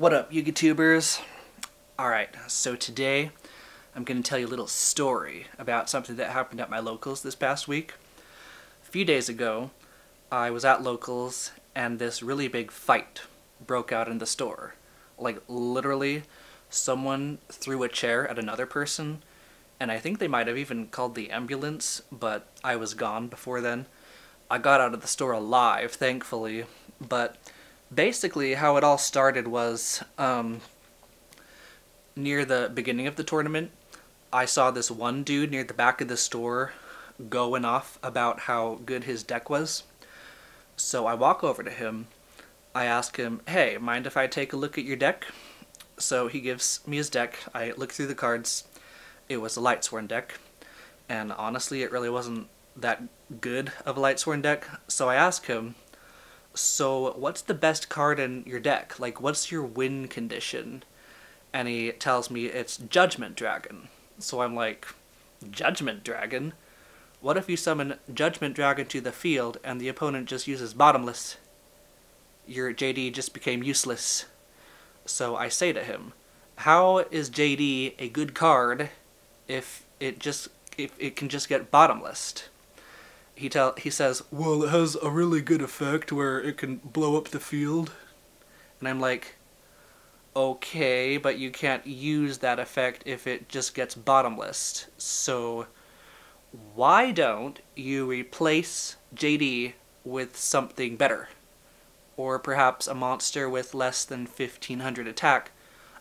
What up, YouTubers? Alright, so today I'm going to tell you a little story about something that happened at my locals this past week. A few days ago, I was at locals and this really big fight broke out in the store. Like, literally, someone threw a chair at another person, and I think they might have even called the ambulance, but I was gone before then. I got out of the store alive, thankfully, but basically how it all started was, near the beginning of the tournament, I saw this one dude near the back of the store going off about how good his deck was. So I walk over to him, I ask him, hey, mind if I take a look at your deck? So he gives me his deck, I look through the cards. It was a Lightsworn deck, and honestly it really wasn't that good of a Lightsworn deck, so I ask him, so what's the best card in your deck? Like, what's your win condition? And he tells me it's Judgment Dragon. So I'm like, Judgment Dragon? What if you summon Judgment Dragon to the field and the opponent just uses Bottomless? Your JD just became useless. So I say to him, how is JD a good card if it can just get Bottomless? He says, well, it has a really good effect where it can blow up the field. And I'm like, okay, but you can't use that effect if it just gets Bottomless. So why don't you replace JD with something better? Or perhaps a monster with less than 1500 attack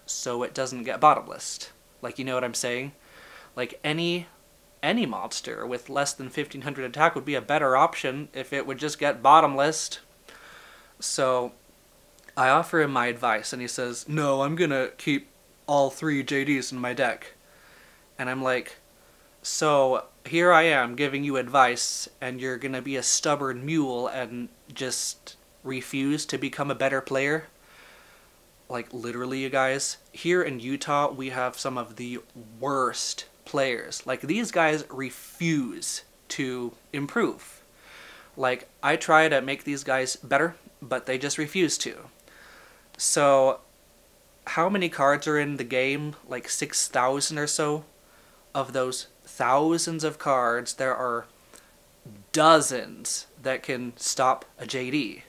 so it doesn't get Bottomless. Like, you know what I'm saying? Like, any monster with less than 1500 attack would be a better option if it would just get Bottomless. So I offer him my advice and he says, no, I'm gonna keep all 3 JDs in my deck. And I'm like, so here I am giving you advice and you're gonna be a stubborn mule and just refuse to become a better player? Like, literally, you guys, here in Utah we have some of the worst players. Like, these guys refuse to improve. Like, I try to make these guys better, but they just refuse to. So how many cards are in the game? Like 6,000 or so. Of those thousands of cards, there are dozens that can stop a JD.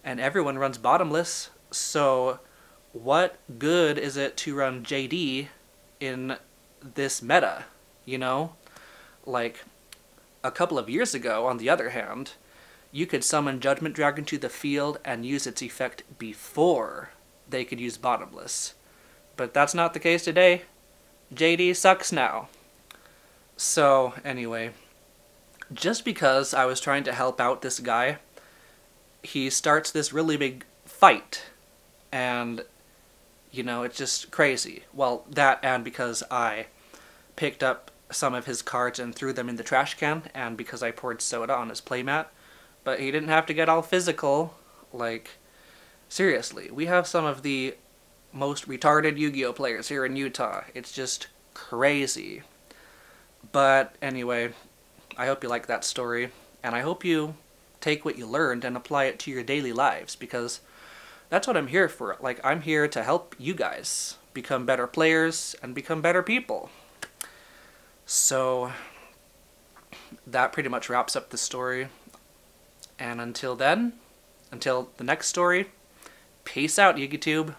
And everyone runs Bottomless, so what good is it to run JD in this meta, you know? Like, a couple of years ago, on the other hand, you could summon Judgment Dragon to the field and use its effect before they could use Bottomless. But that's not the case today. JD sucks now. So, anyway, just because I was trying to help out this guy, he starts this really big fight, and, you know, it's just crazy. Well, that and because I picked up some of his cards and threw them in the trash can, and because I poured soda on his playmat, but he didn't have to get all physical. Like, seriously, we have some of the most retarded Yu-Gi-Oh players here in Utah. It's just crazy. But anyway, I hope you like that story, and I hope you take what you learned and apply it to your daily lives, because that's what I'm here for. Like, I'm here to help you guys become better players and become better people. So that pretty much wraps up the story. And until then, until the next story, peace out, YouTube.